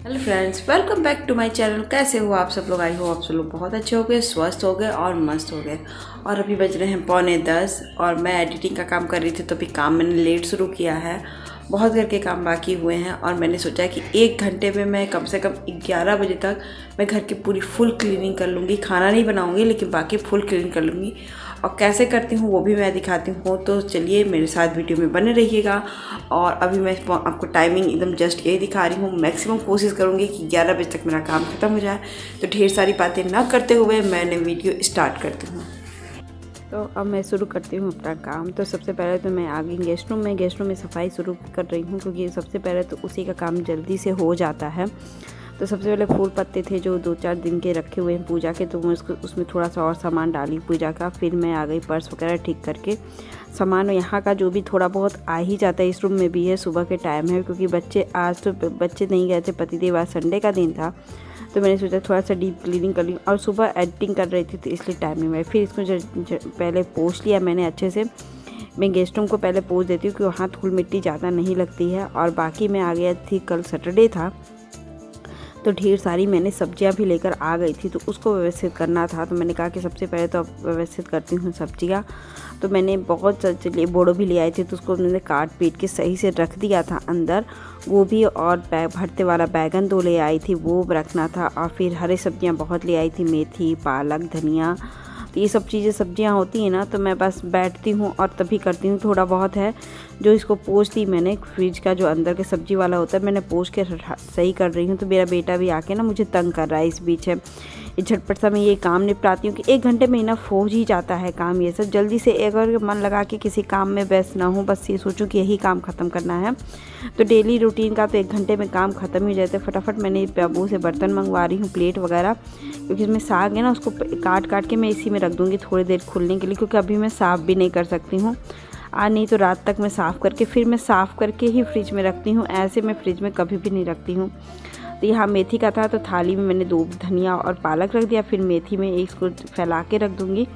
Hello friends, welcome back to my channel. कैसे हो आप सब लोग? आई हो आप सब लोग बहुत अच्छे हो गए, स्वस्थ हो गए और मस्त हो गए। और अभी बज रहे हैं 9:45 और मैं एडिटिंग का काम कर रही थी, तो अभी काम मैंने लेट शुरू किया है। बहुत घर के काम बाकी हुए हैं और मैंने सोचा कि 1 घंटे में मैं कम से कम 11 बजे तक मैं घर की पूरी फुल क्लीनिंग कर लूँगी। खाना नहीं बनाऊँगी लेकिन बाकी फुल क्लीन कर लूँगी। और कैसे करती हूँ वो भी मैं दिखाती हूँ, तो चलिए मेरे साथ वीडियो में बने रहिएगा। और अभी मैं आपको टाइमिंग एकदम जस्ट यही दिखा रही हूँ। मैक्सिमम कोशिश करूँगी कि 11 बजे तक मेरा काम ख़त्म हो जाए। तो ढेर सारी बातें ना करते हुए मैंने वीडियो स्टार्ट करती हूँ। तो अब मैं शुरू करती हूँ अपना काम। तो सबसे पहले तो मैं आ गई गेस्ट रूम में सफाई शुरू कर रही हूँ, क्योंकि सबसे पहले तो उसी का काम जल्दी से हो जाता है। तो सबसे पहले फूल पत्ते थे जो 2-4 दिन के रखे हुए हैं पूजा के, तो मैं उसमें थोड़ा सा और सामान डाली पूजा का। फिर मैं आ गई पर्स वगैरह ठीक करके। सामान यहाँ का जो भी थोड़ा बहुत आ ही जाता है। इस रूम में भी है, सुबह के टाइम है, क्योंकि आज तो बच्चे नहीं गए थे, पतिदेव आज संडे का दिन था, तो मैंने सोचा थोड़ा सा डीप क्लीनिंग कर ली। और सुबह एडिटिंग कर रही थी तो इसलिए टाइम नहीं मिला। फिर इसको पहले पोंछ लिया मैंने अच्छे से। मैं गेस्ट रूम को पहले पोंछ देती हूँ, क्योंकि वहाँ धूल मिट्टी ज़्यादा नहीं लगती है। और बाकी मैं आ गया थी, कल सैटरडे था, तो ढेर सारी मैंने सब्जियां भी लेकर आ गई थी, तो उसको व्यवस्थित करना था। तो मैंने कहा कि सबसे पहले तो व्यवस्थित करती हूँ सब्जियां। तो मैंने बहुत बोड़ो भी ले आई थी, तो उसको मैंने काट पीट के सही से रख दिया था अंदर। गोभी और भरते वाला बैगन 2 ले आई थी, वो रखना था। और फिर हरी सब्जियां बहुत ले आई थी, मेथी, पालक, धनिया। तो ये सब चीज़ें सब्जियां होती हैं ना, तो मैं बस बैठती हूँ और तभी करती हूँ। थोड़ा बहुत है जो इसको पोंछ दी मैंने, फ्रिज का जो अंदर के सब्जी वाला होता है मैंने पोंछ के सही कर रही हूँ। तो मेरा बेटा भी आके ना मुझे तंग कर रहा है इस बीच है। झटपट सा मैं ये काम निपटाती हूँ कि 1 घंटे में इनफ हो ही जाता है काम। ये सब जल्दी से अगर मन लगा के किसी काम में व्यस्त ना हो, बस ये सोचूं कि यही काम ख़त्म करना है, तो डेली रूटीन का तो 1 घंटे में काम ख़त्म ही जाता है। फटाफट मैंने बाबू से बर्तन मंगवा रही हूँ, प्लेट वगैरह, क्योंकि इसमें साग है ना, उसको काट के मैं इसी में रख दूँगी थोड़ी देर खुलने के लिए, क्योंकि अभी मैं साफ़ भी नहीं कर सकती हूँ। आज नहीं तो रात तक मैं साफ़ करके फिर मैं साफ़ करके ही फ्रिज में रखती हूँ। ऐसे मैं फ्रिज में कभी भी नहीं रखती हूँ। तो यहाँ मेथी का था, तो थाली में मैंने 2 धनिया और पालक रख दिया। फिर मेथी में इसको फैला के रख दूँगी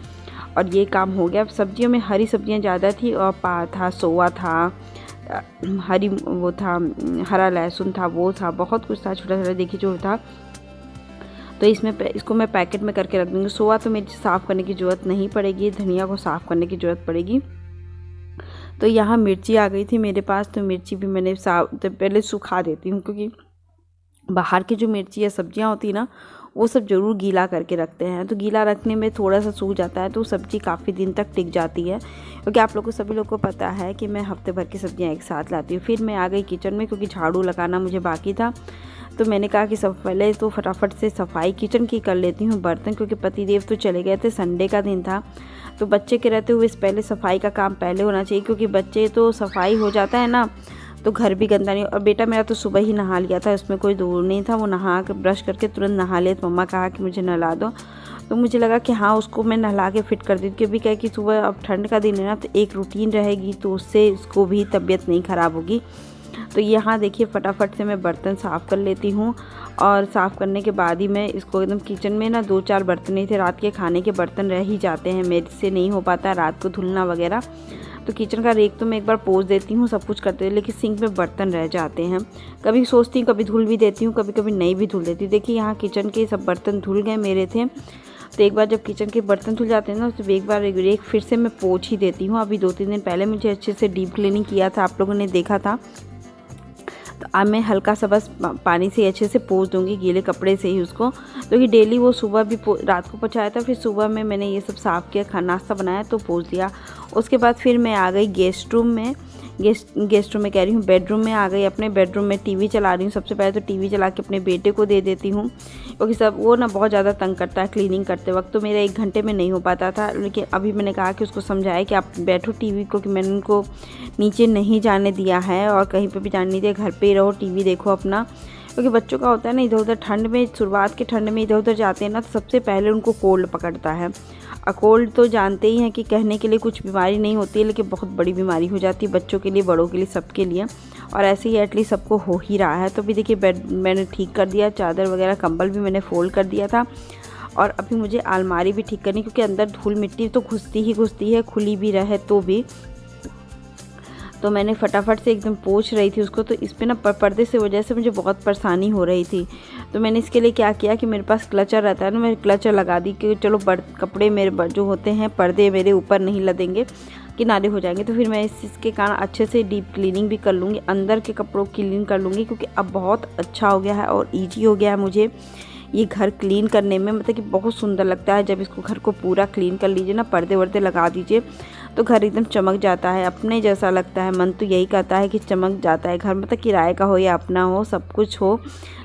और ये काम हो गया। सब्जियों में हरी सब्जियाँ ज़्यादा थी और था, सोआ था, हरा लहसुन था, वो था, बहुत कुछ था, छोटा छोटा देखिए जो था। तो इसको मैं पैकेट में करके रख दूँगी। सोआ तो मेरी साफ़ करने की ज़रूरत नहीं पड़ेगी, धनिया को साफ़ करने की ज़रूरत पड़ेगी। तो यहाँ मिर्ची आ गई थी मेरे पास, तो मिर्ची भी मैंने तो पहले सुखा देती हूँ, क्योंकि बाहर की जो मिर्ची या सब्जियां होती है ना, वो सब ज़रूर गीला करके रखते हैं। तो गीला रखने में थोड़ा सा सूख जाता है, तो सब्ज़ी काफ़ी दिन तक टिक जाती है। क्योंकि आप लोग को सभी लोग को पता है कि मैं हफ्ते भर की सब्जियां एक साथ लाती हूँ। फिर मैं आ गई किचन में, क्योंकि झाड़ू लगाना मुझे बाकी था। तो मैंने कहा कि सब पहले तो फटाफट से सफाई किचन की कर लेती हूँ, बर्तन, क्योंकि पतिदेव तो चले गए थे, संडे का दिन था। तो बच्चे के रहते हुए पहले सफाई का काम पहले होना चाहिए, क्योंकि बच्चे तो सफाई हो जाता है ना, तो घर भी गंदा नहीं। और बेटा मेरा तो सुबह ही नहा लिया था, उसमें कोई दूर नहीं था। वो नहा के ब्रश करके तुरंत नहा लिया। तो मम्मा कहा कि मुझे नहला दो, तो मुझे लगा कि हाँ, उसको मैं नहला के फिट कर दी। क्योंकि क्या कि सुबह अब ठंड का दिन है ना, तो एक रूटीन रहेगी, तो उससे इसको भी तबीयत नहीं ख़राब होगी। तो यहाँ देखिए फटाफट से मैं बर्तन साफ़ कर लेती हूँ। और साफ़ करने के बाद ही मैं इसको एकदम, किचन में ना 2-4 बर्तन ही थे, रात के खाने के बर्तन रह ही जाते हैं, मेरे से नहीं हो पाता रात को धुलना वगैरह। तो किचन का रेक तो मैं एक बार पोंछ देती हूँ, सब कुछ करते हुए, लेकिन सिंक में बर्तन रह जाते हैं। कभी सोचती हूँ कभी धुल भी देती हूँ, कभी कभी नहीं भी धुल देती। देखिए यहाँ किचन के सब बर्तन धुल गए मेरे थे। तो एक बार जब किचन के बर्तन धुल जाते हैं ना, तो एक बार रेक फिर से मैं पोंछ ही देती हूँ। अभी 2-3 दिन पहले मुझे अच्छे से डीप क्लीनिंग किया था, आप लोगों ने देखा था। तो अब मैं हल्का सा बस पानी से अच्छे से पोंछ दूँगी, गीले कपड़े से ही उसको। तो कि डेली वो सुबह भी रात को पोंछाया था, फिर सुबह में मैंने ये सब साफ़ किया, नाश्ता बनाया तो पोंछ दिया। उसके बाद फिर मैं आ गई गेस्ट रूम में, गेस्ट रूम में कह रही हूँ, बेडरूम में आ गई। अपने बेडरूम में टीवी चला रही हूँ। सबसे पहले तो टीवी चला के अपने बेटे को दे देती हूँ, क्योंकि सब वो ना बहुत ज़्यादा तंग करता है क्लीनिंग करते वक्त। तो मेरा 1 घंटे में नहीं हो पाता था, लेकिन अभी मैंने कहा कि उसको समझाया कि आप बैठो टीवी को, कि मैंने उनको नीचे नहीं जाने दिया है और कहीं पर भी जाने नहीं दिया, घर पर ही रहो, टीवी देखो अपना। क्योंकि बच्चों का होता है ना, इधर उधर ठंड में, शुरुआत के ठंड में इधर उधर जाते हैं ना, तो सबसे पहले उनको कोल्ड पकड़ता है। और कोल्ड तो जानते ही हैं कि कहने के लिए कुछ बीमारी नहीं होती है, लेकिन बहुत बड़ी बीमारी हो जाती है बच्चों के लिए, बड़ों के लिए, सबके लिए। और ऐसे ही एटलीस्ट सबको हो ही रहा है। तो अभी देखिए बेड मैंने ठीक कर दिया, चादर वगैरह कंबल भी मैंने फोल्ड कर दिया था। और अभी मुझे अलमारी भी ठीक करनी, क्योंकि अंदर धूल मिट्टी तो घुसती ही घुसती है, खुली भी रहे तो भी। तो मैंने फटाफट से एकदम पोंछ रही थी उसको। तो इस पे ना पर्दे से वजह से मुझे बहुत परेशानी हो रही थी। तो मैंने इसके लिए क्या किया कि मेरे पास क्लचर रहता है ना, मैं क्लचर लगा दी कि चलो कपड़े मेरे जो होते हैं पर्दे मेरे ऊपर नहीं लदेंगे, किनारे हो जाएंगे। तो फिर मैं इसके कारण अच्छे से डीप क्लीनिंग भी कर लूँगी, अंदर के कपड़ों को क्लीन कर लूँगी, क्योंकि अब बहुत अच्छा हो गया है और ईजी हो गया है मुझे ये घर क्लीन करने में। मतलब कि बहुत सुंदर लगता है जब इसको घर को पूरा क्लीन कर लीजिए ना, पर्दे वर्दे लगा दीजिए तो घर एकदम चमक जाता है, अपने जैसा लगता है। मन तो यही कहता है कि चमक जाता है घर, मतलब किराए का हो या अपना हो, सब कुछ हो,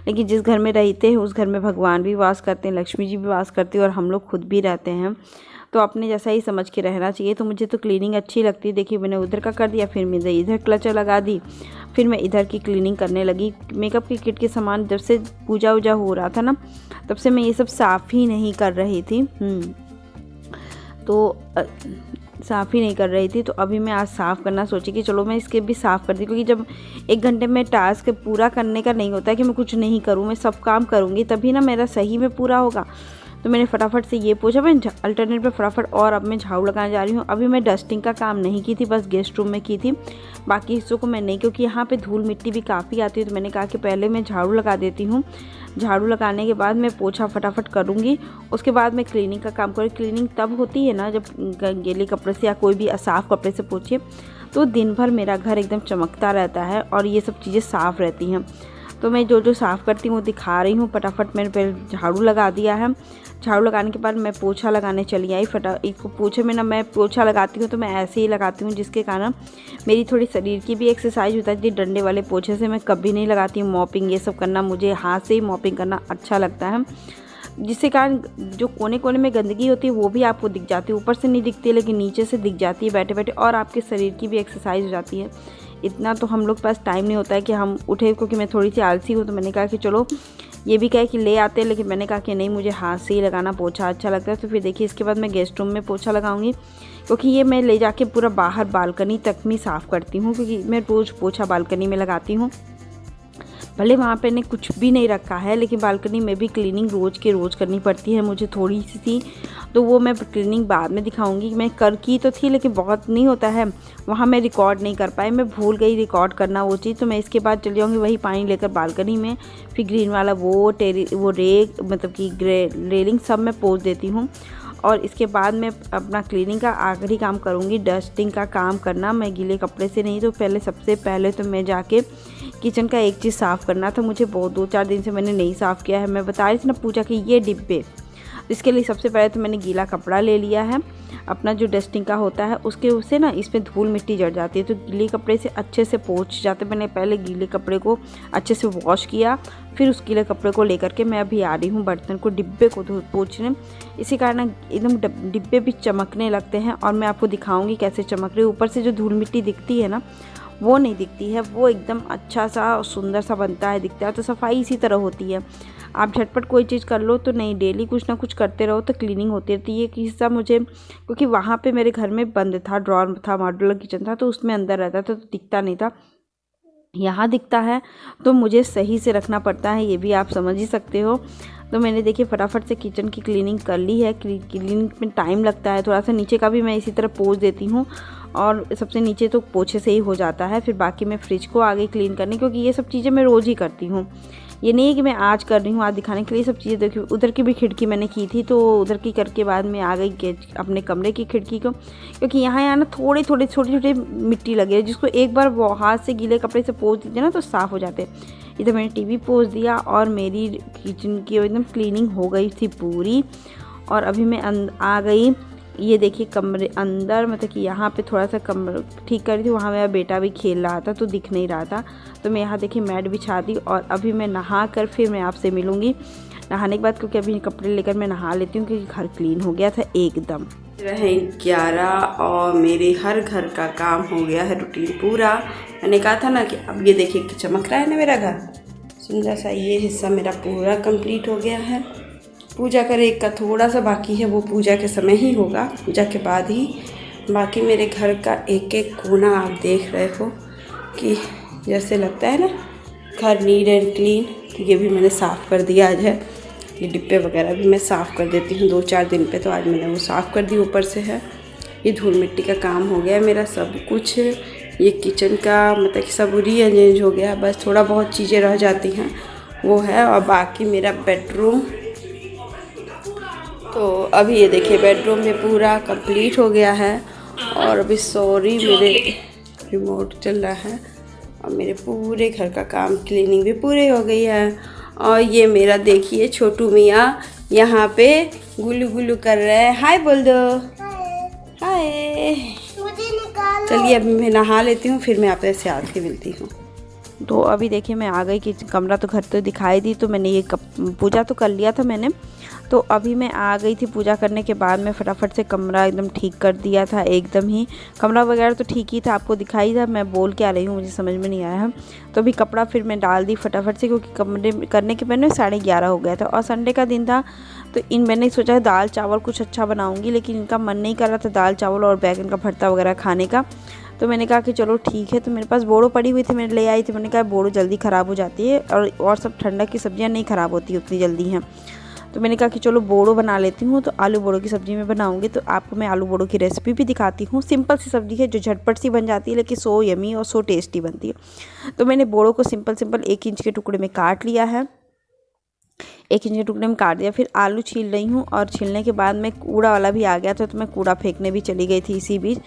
लेकिन जिस घर में रहते हैं उस घर में भगवान भी वास करते हैं, लक्ष्मी जी भी वास करती है और हम लोग खुद भी रहते हैं। तो अपने जैसा ही समझ के रहना चाहिए। तो मुझे तो क्लीनिंग अच्छी लगती है। देखिए मैंने उधर का कर दिया, फिर मैंने इधर क्लचर लगा दी, फिर मैं इधर की क्लीनिंग करने लगी। मेकअप की किट के सामान जब से पूजा वूजा हो रहा था ना, तब से मैं ये सब साफ़ ही नहीं कर रही थी। साफ़ ही नहीं कर रही थी। तो अभी मैं आज साफ़ करना सोची कि चलो मैं इसके भी साफ़ कर दी, क्योंकि जब 1 घंटे में टास्क पूरा करने का नहीं होता है कि मैं कुछ नहीं करूँ, मैं सब काम करूँगी तभी ना मेरा सही में पूरा होगा। तो मैंने फटाफट से ये पूछा, मैं अल्टरनेट पे फटाफट, और अब मैं झाड़ू लगाने जा रही हूँ। अभी मैं डस्टिंग का काम नहीं की थी, बस गेस्ट रूम में की थी, बाकी हिस्सों को मैं नहीं, क्योंकि यहाँ पे धूल मिट्टी भी काफ़ी आती है। तो मैंने कहा कि पहले मैं झाड़ू लगा देती हूँ, झाड़ू लगाने के बाद मैं पोछा फटाफट करूँगी, उसके बाद मैं क्लीनिंग का काम करूँगी। क्लीनिंग तब होती है ना जब गीले कपड़े से या कोई भी साफ़ कपड़े से पोछिए तो दिन भर मेरा घर एकदम चमकता रहता है और ये सब चीज़ें साफ़ रहती हैं। तो मैं जो साफ़ करती हूँ वो दिखा रही हूँ। फटाफट मैंने पहले झाड़ू लगा दिया है, झाड़ू लगाने के बाद मैं पोछा लगाने चली आई। इसको पोछे में ना मैं पोछा लगाती हूँ तो मैं ऐसे ही लगाती हूँ, जिसके कारण मेरी थोड़ी शरीर की भी एक्सरसाइज होता है। जी डंडे वाले पोछे से मैं कभी नहीं लगाती हूँ। मॉपिंग ये सब करना, मुझे हाथ से ही मॉपिंग करना अच्छा लगता है, जिसके कारण जो कोने कोने में गंदगी होती है वो भी आपको दिख जाती है। ऊपर से नहीं दिखती है लेकिन नीचे से दिख जाती है बैठे बैठे, और आपके शरीर की भी एक्सरसाइज हो जाती है। इतना तो हम लोग पास टाइम नहीं होता है कि हम उठे, क्योंकि मैं थोड़ी सी आलसी हूँ। तो मैंने कहा कि चलो ये भी कहे कि ले आते हैं, लेकिन मैंने कहा कि नहीं, मुझे हाथ से ही लगाना पोछा अच्छा लगता है। तो फिर देखिए इसके बाद मैं गेस्ट रूम में पोछा लगाऊंगी, क्योंकि ये मैं ले जाके पूरा बाहर बालकनी तक में साफ़ करती हूँ, क्योंकि मैं रोज़ पोछा बालकनी में लगाती हूँ। भले वहाँ पे ने कुछ भी नहीं रखा है, लेकिन बालकनी में भी क्लीनिंग रोज़ के रोज़ करनी पड़ती है मुझे थोड़ी सी। तो वो मैं क्लीनिंग बाद में दिखाऊंगी। मैं की तो थी, लेकिन बहुत नहीं होता है, वहाँ मैं रिकॉर्ड नहीं कर पाई, मैं भूल गई रिकॉर्ड करना वो चीज़। तो मैं इसके बाद चली जाऊँगी वही पानी लेकर बालकनी में, फिर ग्रीन वाला वो रेक मतलब कि रेलिंग सब मैं पोंछ देती हूँ। और इसके बाद मैं अपना क्लीनिंग का आखिरी काम करूँगी, डस्टिंग का काम करना। मैं गीले कपड़े से नहीं, तो सबसे पहले तो मैं जाके किचन का एक चीज़ साफ़ करना था। मुझे बहुत 2-4 दिन से मैंने नहीं साफ़ किया है। मैं बता रही थी ना पूजा की ये डिब्बे, इसके लिए सबसे पहले तो मैंने गीला कपड़ा ले लिया है अपना जो डस्टिंग का होता है, उससे ना इसमें धूल मिट्टी जड़ जाती है, तो गीले कपड़े से अच्छे से पोंछ जाते। मैंने पहले गीले कपड़े को अच्छे से वॉश किया, फिर उस गीले कपड़े को लेकर के मैं अभी आ रही हूँ बर्तन को डिब्बे को पोंछने। इसी कारण एकदम डिब्बे भी चमकने लगते हैं, और मैं आपको दिखाऊंगी कैसे चमक रही है। ऊपर से जो धूल मिट्टी दिखती है ना, वो नहीं दिखती है, वो एकदम अच्छा सा सुंदर सा बनता है, दिखता है। तो सफाई इसी तरह होती है, आप झटपट कोई चीज़ कर लो तो नहीं, डेली कुछ ना कुछ करते रहो तो क्लीनिंग होती रहती है। ये हिस्सा मुझे, क्योंकि वहाँ पे मेरे घर में बंद था, ड्रॉर था, मॉड्यूलर किचन था, तो उसमें अंदर रहता था तो दिखता नहीं था। यहाँ दिखता है तो मुझे सही से रखना पड़ता है, ये भी आप समझ ही सकते हो। तो मैंने देखिए फटाफट से किचन की क्लीनिंग कर ली है। क्लीनिंग में टाइम लगता है थोड़ा सा, नीचे का भी मैं इसी तरह पोंछ देती हूँ, और सबसे नीचे तो पोछे से ही हो जाता है। फिर बाकी मैं फ्रिज को आ गई क्लीन करने, क्योंकि ये सब चीज़ें मैं रोज़ ही करती हूँ। ये नहीं है कि मैं आज कर रही हूँ, आज दिखाने के लिए सब चीज़ें। देखिए उधर की भी खिड़की मैंने की थी, तो उधर की करके बाद में आ गई अपने कमरे की खिड़की को, क्योंकि यहाँ ना थोड़ी छोटी छोटी मिट्टी लगे, जिसको एक बार वो हाथ से गीले कपड़े से पोंछ दीजिए ना तो साफ़ हो जाते। इधर मैंने टीवी पोंछ दिया और मेरी किचन की एकदम क्लीनिंग हो गई थी पूरी। और अभी मैं आ गई, ये देखिए कमरे अंदर, मतलब कि यहाँ पे थोड़ा सा कमरा ठीक कर थी, वहाँ मेरा बेटा भी खेल रहा था तो दिख नहीं रहा था। तो मैं यहाँ देखिए मैट बिछा दी, और अभी मैं नहा कर फिर मैं आपसे मिलूँगी नहाने के बाद, क्योंकि अभी कपड़े लेकर मैं नहा लेती हूँ, क्योंकि घर क्लीन हो गया था एकदम। रहे 11 और मेरे हर घर का काम हो गया है रूटीन पूरा। मैंने कहा था ना कि अब ये देखिए कि चमक रहा है ना मेरा घर, सुंदर सा। ये हिस्सा मेरा पूरा कंप्लीट हो गया है। पूजा का एक का थोड़ा सा बाकी है, वो पूजा के समय ही होगा, पूजा के बाद ही। बाकी मेरे घर का एक एक कोना आप देख रहे हो कि जैसे लगता है ना घर नीट एंड क्लीन। तो ये भी मैंने साफ़ कर दिया आज है, ये डिब्बे वगैरह भी मैं साफ़ कर देती हूँ 2-4 दिन पे, तो आज मैंने वो साफ़ कर दी ऊपर से है। ये धूल मिट्टी का काम हो गया मेरा सब कुछ। ये किचन का मतलब कि सब रीअरेंज हो गया, बस थोड़ा बहुत चीज़ें रह जाती हैं वो है। और बाकी मेरा बेडरूम, तो अभी ये देखिए बेडरूम में पूरा कंप्लीट हो गया है। और अभी सॉरी मेरे रिमोट चल रहा है। और मेरे पूरे घर का काम क्लीनिंग भी पूरी हो गई है। और ये मेरा देखिए छोटू मियाँ यहाँ पे गुल्लू गुल्लू कर रहे हैं। हाय बोल दो। हाय। चलिए अभी मैं नहा लेती हूँ, फिर मैं आपसे से आके मिलती हूँ। तो अभी देखिए मैं आ गई कि कमरा तो घर तो दिखाई दी, तो मैंने ये पूजा तो कर लिया था मैंने। तो अभी मैं आ गई थी पूजा करने के बाद में फटाफट से कमरा एकदम ठीक कर दिया था। एकदम ही कमरा वगैरह तो ठीक ही था, आपको दिखाई था, मैं बोल के आ रही हूँ, मुझे समझ में नहीं आया है। तो अभी कपड़ा फिर मैं डाल दी फटाफट से, क्योंकि कमरे करने के पहले 11:30 हो गया था और संडे का दिन था। तो मैंने सोचा दाल चावल कुछ अच्छा बनाऊँगी, लेकिन इनका मन नहीं कर रहा था दाल चावल और बैगन का भरता वगैरह खाने का। तो मैंने कहा कि चलो ठीक है। तो मेरे पास बोड़ो पड़ी हुई थी, मैंने ले आई थी। मैंने कहा बोड़ो जल्दी ख़राब हो जाती है और सब ठंडा की सब्जियां नहीं ख़राब होती उतनी जल्दी हैं। तो मैंने कहा कि चलो बोड़ो बना लेती हूँ। तो आलू बोड़ो की सब्ज़ी में बनाऊँगी, तो आपको मैं आलू बोड़ो की रेसिपी भी दिखाती हूँ। सिंपल सी सब्ज़ी है जो झटपट सी बन जाती है, लेकिन सो यमी और सो टेस्टी बनती है। तो मैंने बोड़ो को सिंपल 1 इंच के टुकड़े में काट लिया है। 1 इंच के टुकड़े में काट दिया। फिर आलू छील रही हूँ, और छीलने के बाद में कूड़ा वाला भी आ गया था, तो मैं कूड़ा फेंकने भी चली गई थी इसी बीच।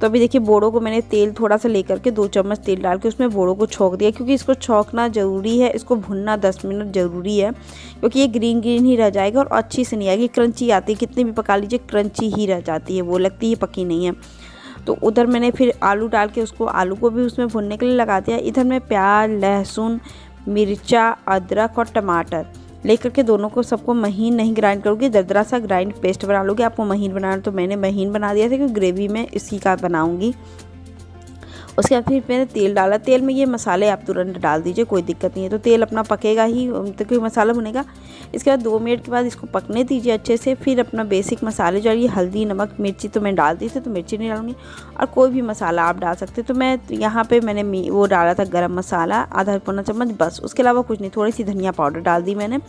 तो अभी देखिए बोड़ो को मैंने तेल थोड़ा सा लेकर के 2 चम्मच तेल डाल के उसमें बोड़ो को छौंक दिया, क्योंकि इसको छौंकना ज़रूरी है, इसको भुनना 10 मिनट ज़रूरी है, क्योंकि ये ग्रीन ही रह जाएगा और अच्छी से नहीं आएगी, क्रंची आती है, कितनी भी पका लीजिए क्रंची ही रह जाती है, वो लगती है पकी नहीं है। तो उधर मैंने फिर आलू डाल के उसको आलू को भी उसमें भुनने के लिए लगा दिया। इधर मैं प्याज, लहसुन, मिर्चा, अदरक और टमाटर लेकर के दोनों को सबको महीन नहीं ग्राइंड करूँगी, दरदरा सा ग्राइंड पेस्ट बना लूँगी। आपको महीन बनाना, तो मैंने महीन बना दिया था, क्योंकि ग्रेवी में इसी का बनाऊँगी। उसके बाद फिर मैंने तेल डाला। तेल में ये मसाले आप तुरंत डाल दीजिए, कोई दिक्कत नहीं है। तो तेल अपना पकेगा ही, तो कोई मसाला भुनेगा। इसके बाद 2 मिनट के बाद इसको पकने दीजिए अच्छे से। फिर अपना बेसिक मसाले जो है हल्दी, नमक, मिर्ची तो मैं डाल दी थी, तो मिर्ची नहीं डालूंगी, और कोई भी मसाला आप डाल सकते। तो मैं यहाँ पे मैंने वो डाला था गरम मसाला आधा पौना चम्मच, बस। उसके अलावा कुछ नहीं। थोड़ी सी धनिया पाउडर डाल दी मैंने।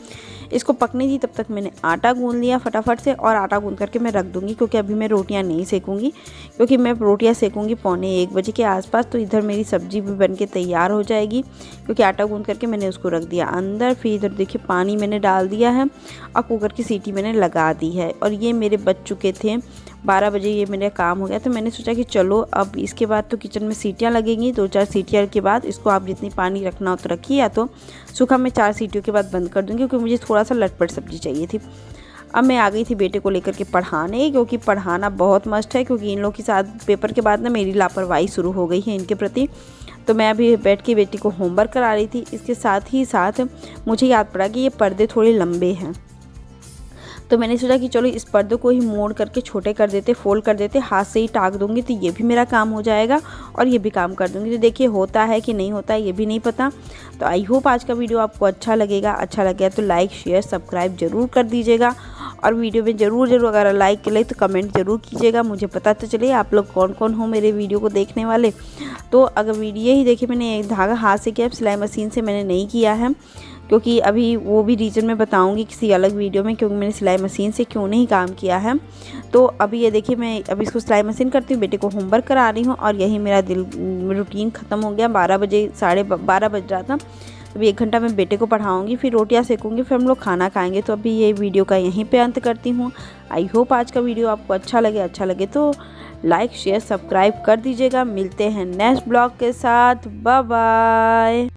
इसको पकने दी, तब तक मैंने आटा गूँध लिया फटाफट से, और आटा गूँध करके मैं रख दूँगी, क्योंकि अभी मैं रोटियाँ नहीं सेकूँगी, क्योंकि मैं रोटियाँ सेकूँगी 12:45 बजे के आसपास। तो इधर मेरी सब्जी भी बनके तैयार हो जाएगी, क्योंकि आटा गूँध करके मैंने उसको रख दिया अंदर। फिर इधर देखिए पानी मैंने डाल दिया है, और कुकर की सीटी मैंने लगा दी है। और ये मेरे बज चुके थे 12 बजे, ये मेरा काम हो गया। तो मैंने सोचा कि चलो अब इसके बाद तो किचन में सीटियाँ लगेंगी, 2-4 सीटियाँ के बाद इसको आप जितनी पानी रखना हो तो रखिए, या तो सूखा मैं 4 सीटियों के बाद बंद कर दूँगी, क्योंकि मुझे थोड़ा सा लटपट सब्जी चाहिए थी। अब मैं आ गई थी बेटे को लेकर के पढ़ाने, क्योंकि पढ़ाना बहुत मस्ट है, क्योंकि इन लोग के साथ पेपर के बाद ना मेरी लापरवाही शुरू हो गई है इनके प्रति। तो मैं अभी बैठ के बेटी को होमवर्क करा रही थी। इसके साथ ही साथ मुझे याद पड़ा कि ये पर्दे थोड़े लंबे हैं, तो मैंने सोचा कि चलो इस पर्दे को ही मोड़ करके छोटे कर देते, फोल्ड कर देते, हाथ से ही टाक दूंगी, तो ये भी मेरा काम हो जाएगा और ये भी काम कर दूंगी। तो देखिए होता है कि नहीं होता है ये भी नहीं पता। तो आई होप आज का वीडियो आपको अच्छा लगेगा। अच्छा लगे तो लाइक, शेयर, सब्सक्राइब जरूर कर दीजिएगा, और वीडियो में ज़रूर अगर लाइक कर ले तो कमेंट ज़रूर कीजिएगा, मुझे पता तो चले आप लोग कौन कौन हो मेरे वीडियो को देखने वाले। तो अगर वीडियो ही देखिए, मैंने धागा हाथ से किया, सिलाई मशीन से मैंने नहीं किया है, क्योंकि अभी वो भी रीज़न मैं बताऊंगी किसी अलग वीडियो में, क्योंकि मैंने सिलाई मशीन से क्यों नहीं काम किया है। तो अभी ये देखिए मैं अभी इसको सिलाई मशीन करती हूँ, बेटे को होमवर्क करा रही हूँ, और यही मेरा रूटीन ख़त्म हो गया। 12 बजे 12:30 बज रहा था। अभी 1 घंटा मैं बेटे को पढ़ाऊँगी, फिर रोटियाँ सेकूँगी, फिर हम लोग खाना खाएँगे। तो अभी ये वीडियो का यहीं पर अंत करती हूँ। आई होप आज का वीडियो आपको अच्छा लगे तो लाइक, शेयर, सब्सक्राइब कर दीजिएगा। मिलते हैं नेक्स्ट ब्लॉग के साथ। Bye bye.